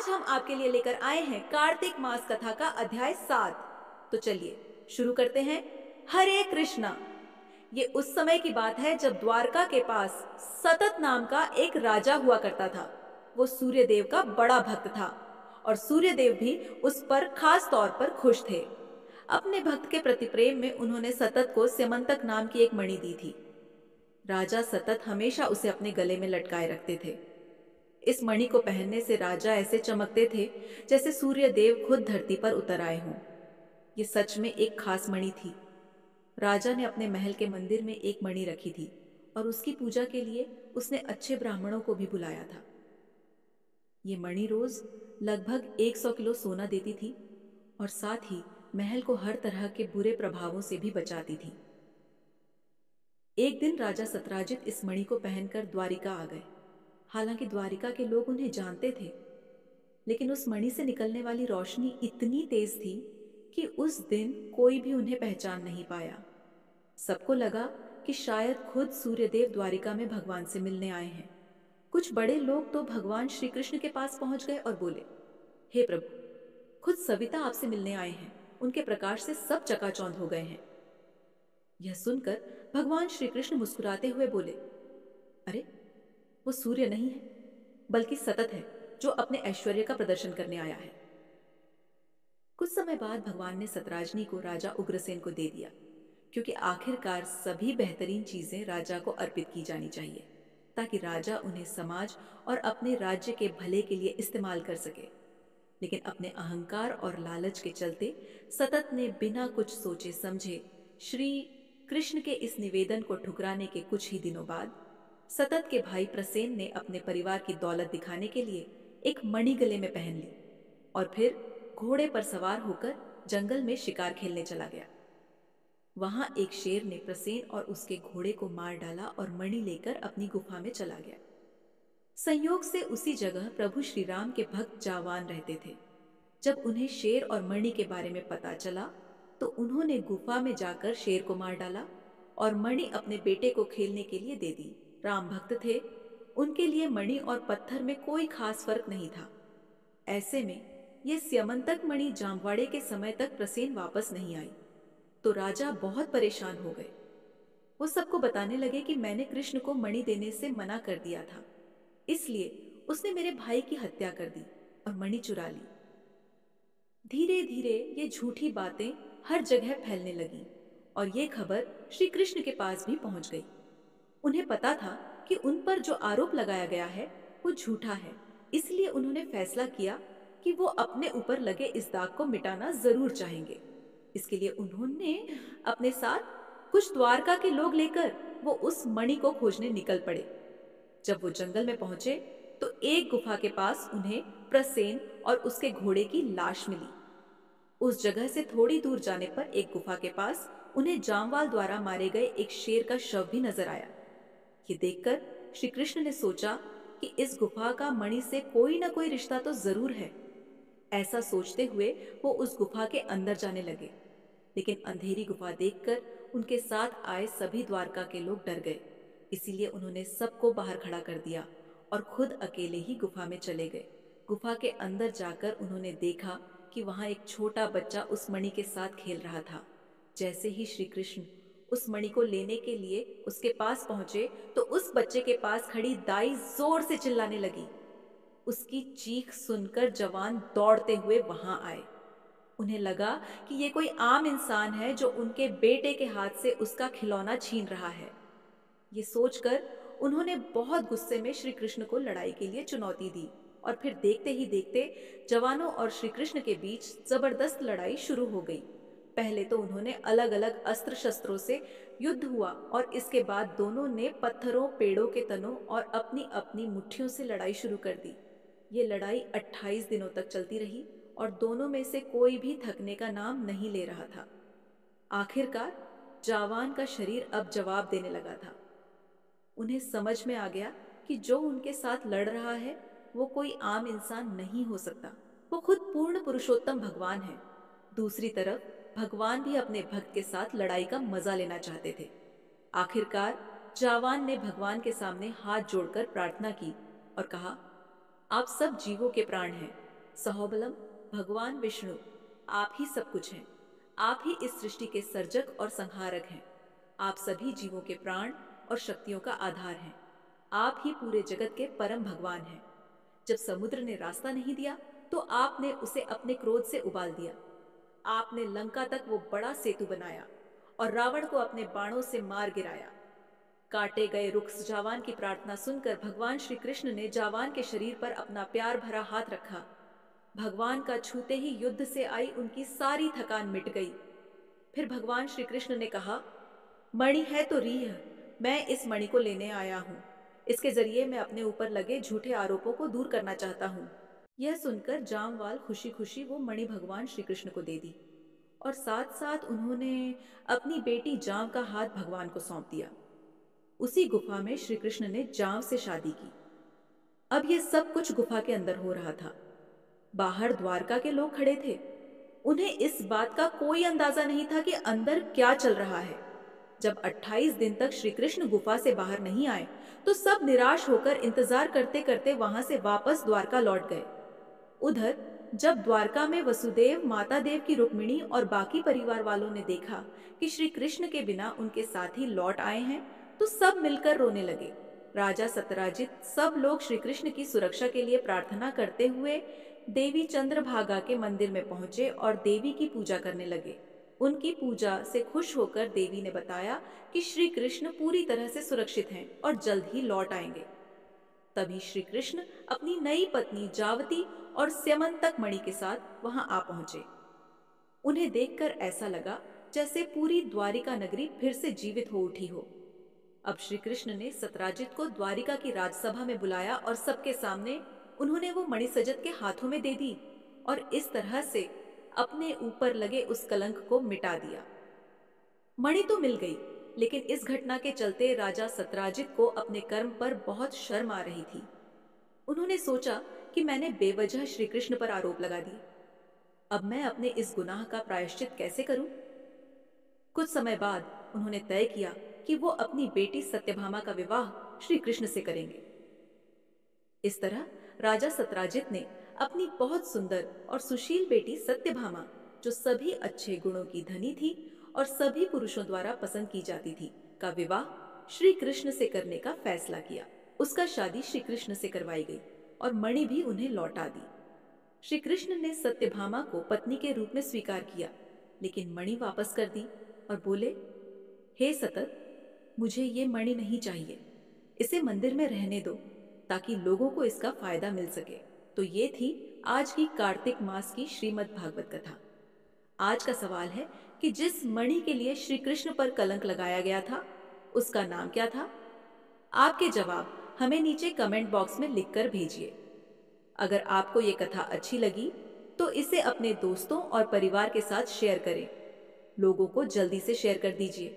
आज हम आपके लिए लेकर आए हैं कार्तिक मास कथा का अध्याय 7। तो चलिए शुरू करते हैं। हरे कृष्णा। ये उस समय की बात है जब द्वारका के पास सतत नाम का एक राजा हुआ करता था। वो सूर्यदेव का बड़ा भक्त था और सूर्यदेव भी उस पर खास तौर पर खुश थे। अपने भक्त के प्रति प्रेम में उन्होंने सतत को स्यमंतक नाम की एक मणि दी थी। राजा सतत हमेशा उसे अपने गले में लटकाए रखते थे। इस मणि को पहनने से राजा ऐसे चमकते थे जैसे सूर्य देव खुद धरती पर उतर आए हों। ये सच में एक खास मणि थी। राजा ने अपने महल के मंदिर में एक मणि रखी थी और उसकी पूजा के लिए उसने अच्छे ब्राह्मणों को भी बुलाया था। ये मणि रोज लगभग 100 किलो सोना देती थी और साथ ही महल को हर तरह के बुरे प्रभावों से भी बचाती थी। एक दिन राजा सतराजित इस मणि को पहनकर द्वारिका आ गए। हालांकि द्वारिका के लोग उन्हें जानते थे, लेकिन उस मणि से निकलने वाली रोशनी इतनी तेज थी कि उस दिन कोई भी उन्हें पहचान नहीं पाया। सबको लगा कि शायद खुद सूर्यदेव द्वारिका में भगवान से मिलने आए हैं। कुछ बड़े लोग तो भगवान श्री कृष्ण के पास पहुंच गए और बोले, हे प्रभु, खुद सविता आपसे मिलने आए हैं। उनके प्रकाश से सब चकाचौंध हो गए हैं। यह सुनकर भगवान श्री कृष्ण मुस्कुराते हुए बोले, अरे, वो सूर्य नहीं है बल्कि सतत है, जो अपने ऐश्वर्य का प्रदर्शन करने आया है। कुछ समय बाद भगवान ने सतराजनी को राजा उग्रसेन को दे दिया, क्योंकि आखिरकार सभी बेहतरीन चीजें राजा को अर्पित की जानी चाहिए, ताकि राजा उन्हें समाज और अपने राज्य के भले के लिए इस्तेमाल कर सके। लेकिन अपने अहंकार और लालच के चलते सतत ने बिना कुछ सोचे समझे श्री कृष्ण के इस निवेदन को ठुकराने के कुछ ही दिनों बाद सतत के भाई प्रसेन ने अपने परिवार की दौलत दिखाने के लिए एक मणि गले में पहन ली और फिर घोड़े पर सवार होकर जंगल में शिकार खेलने चला गया। वहां एक शेर ने प्रसेन और उसके घोड़े को मार डाला और मणि लेकर अपनी गुफा में चला गया। संयोग से उसी जगह प्रभु श्री राम के भक्त जावान रहते थे। जब उन्हें शेर और मणि के बारे में पता चला तो उन्होंने गुफा में जाकर शेर को मार डाला और मणि अपने बेटे को खेलने के लिए दे दी। राम भक्त थे, उनके लिए मणि और पत्थर में कोई खास फर्क नहीं था। ऐसे में ये स्यमंतक मणि जामवाड़े के समय तक प्रसेन वापस नहीं आई तो राजा बहुत परेशान हो गए। वो सबको बताने लगे कि मैंने कृष्ण को मणि देने से मना कर दिया था, इसलिए उसने मेरे भाई की हत्या कर दी और मणि चुरा ली। धीरे धीरे ये झूठी बातें हर जगह फैलने लगीं और ये खबर श्री कृष्ण के पास भी पहुंच गई। उन्हें पता था कि उन पर जो आरोप लगाया गया है वो झूठा है, इसलिए उन्होंने फैसला किया कि वो अपने ऊपर लगे इस दाग को मिटाना जरूर चाहेंगे। इसके लिए उन्होंने अपने साथ कुछ द्वारका के लोग लेकर वो उस मणि को खोजने निकल पड़े। जब वो जंगल में पहुंचे तो एक गुफा के पास उन्हें प्रसेन और उसके घोड़े की लाश मिली। उस जगह से थोड़ी दूर जाने पर एक गुफा के पास उन्हें जामवाल द्वारा मारे गए एक शेर का शव भी नजर आया। ये देखकर श्री कृष्ण ने सोचा कि इस गुफा का मणि से कोई ना कोई रिश्ता तो जरूर है। ऐसा सोचते हुए वो उस गुफा के अंदर जाने लगे, लेकिन अंधेरी गुफा देखकर उनके साथ आए सभी द्वारका के लोग डर गए। इसीलिए उन्होंने सबको बाहर खड़ा कर दिया और खुद अकेले ही गुफा में चले गए। गुफा के अंदर जाकर उन्होंने देखा कि वहां एक छोटा बच्चा उस मणि के साथ खेल रहा था। जैसे ही श्री कृष्ण उस मणि को लेने के लिए उसके पास पहुंचे तो उस बच्चे के पास खड़ी दाई जोर से चिल्लाने लगी। उसकी चीख सुनकर जवान दौड़ते हुए वहां आए। उन्हें लगा कि ये कोई आम इंसान है जो उनके बेटे के हाथ से उसका खिलौना छीन रहा है। ये सोचकर उन्होंने बहुत गुस्से में श्री कृष्ण को लड़ाई के लिए चुनौती दी और फिर देखते ही देखते जवानों और श्री कृष्ण के बीच जबरदस्त लड़ाई शुरू हो गई। पहले तो उन्होंने अलग अलग अस्त्र शस्त्रों से युद्ध हुआ और इसके बाद दोनों ने पत्थरों, पेड़ों के तनों और अपनी अपनी मुट्ठियों से लड़ाई शुरू कर दी। ये लड़ाई 28 दिनों तक चलती रही और दोनों में से कोई भी थकने का नाम नहीं ले रहा था। आखिरकार जावान का शरीर अब जवाब देने लगा था। उन्हें समझ में आ गया कि जो उनके साथ लड़ रहा है वो कोई आम इंसान नहीं हो सकता, वो खुद पूर्ण पुरुषोत्तम भगवान है। दूसरी तरफ भगवान भी अपने भक्त के साथ लड़ाई का मजा लेना चाहते थे। आखिरकार जावान ने भगवान के सामने हाथ जोड़कर प्रार्थना की और कहा, आप सब जीवों के प्राण हैं, सहोबलम, भगवान विष्णु, आप ही सब कुछ हैं। आप ही इस सृष्टि के सर्जक और संहारक हैं। आप सभी जीवों के प्राण और शक्तियों का आधार हैं। आप ही पूरे जगत के परम भगवान हैं। जब समुद्र ने रास्ता नहीं दिया तो आपने उसे अपने क्रोध से उबाल दिया। आपने लंका तक वो बड़ा सेतु बनाया और रावण को अपने बाणों से मार गिराया। काटे गए रुख जावान की प्रार्थना सुनकर भगवान श्री कृष्ण ने जावान के शरीर पर अपना प्यार भरा हाथ रखा। भगवान का छूते ही युद्ध से आई उनकी सारी थकान मिट गई। फिर भगवान श्री कृष्ण ने कहा, मणि है तो रीह, मैं इस मणि को लेने आया हूँ। इसके जरिए मैं अपने ऊपर लगे झूठे आरोपों को दूर करना चाहता हूँ। यह सुनकर जामवाल खुशी खुशी वो मणि भगवान श्री कृष्ण को दे दी और साथ साथ उन्होंने अपनी बेटी जाम का हाथ भगवान को सौंप दिया। उसी गुफा में श्री कृष्ण ने जाम से शादी की। अब यह सब कुछ गुफा के अंदर हो रहा था। बाहर द्वारका के लोग खड़े थे। उन्हें इस बात का कोई अंदाजा नहीं था कि अंदर क्या चल रहा है। जब 28 दिन तक श्री कृष्ण गुफा से बाहर नहीं आए तो सब निराश होकर इंतजार करते करते वहां से वापस द्वारका लौट गए। उधर जब द्वारका में वसुदेव, माता देव की रुक्मिणी और बाकी परिवार वालों ने देखा कि श्री कृष्ण के बिना उनके साथी लौट आए हैं तो सब मिलकर रोने लगे। राजा सत्यराजित, सब लोग श्री कृष्ण की सुरक्षा के लिए प्रार्थना करते हुए देवी चंद्रभागा के मंदिर में पहुंचे और देवी की पूजा करने लगे। उनकी पूजा से खुश होकर देवी ने बताया कि श्री कृष्ण पूरी तरह से सुरक्षित हैं और जल्द ही लौट आएंगे। तभी श्री कृष्ण अपनी नई पत्नी जावती और स्यमंतक मणि के साथ वहां आ पहुंचे। उन्हें देखकर ऐसा लगा जैसे पूरी द्वारिका नगरी फिर से जीवित हो उठी हो। अब श्री कृष्ण ने सत्यराजित को द्वारिका की राजसभा में बुलाया और सबके सामने उन्होंने वो मणि सजत के हाथों में दे दी और इस तरह से अपने ऊपर लगे उस कलंक को मिटा दिया। मणि तो मिल गई, लेकिन इस घटना के चलते राजा सत्यराजित को अपने कर्म पर बहुत शर्म आ रही थी। उन्होंने सोचा कि मैंने बेवजह श्री कृष्ण पर आरोप लगा दिए। अब मैं अपने इस गुनाह का प्रायश्चित कैसे करूं? कुछ समय बाद उन्होंने तय किया कि वो अपनी बेटी सत्यभामा का विवाह श्री कृष्ण से करेंगे। इस तरह राजा सत्यराजित ने अपनी बहुत सुंदर और सुशील बेटी सत्यभामा, जो सभी अच्छे गुणों की धनी थी और सभी पुरुषों द्वारा पसंद की जाती थी, का विवाह श्री कृष्ण से करने का फैसला किया। उसका शादी श्री कृष्ण से करवाई गई और मणि भी उन्हें लौटा दी। श्री कृष्ण ने सत्यभामा को पत्नी के रूप में स्वीकार किया, लेकिन मणि वापस कर दी और बोले, हे सतत, मुझे ये मणि नहीं चाहिए। इसे मंदिर में रहने दो ताकि लोगों को इसका फायदा मिल सके। तो ये थी आज की कार्तिक मास की श्रीमद् भागवत कथा। आज का सवाल है कि जिस मणि के लिए श्री कृष्ण पर कलंक लगाया गया था, उसका नाम क्या था? आपके जवाब हमें नीचे कमेंट बॉक्स में लिखकर भेजिए। अगर आपको ये कथा अच्छी लगी तो इसे अपने दोस्तों और परिवार के साथ शेयर करें। लोगों को जल्दी से शेयर कर दीजिए।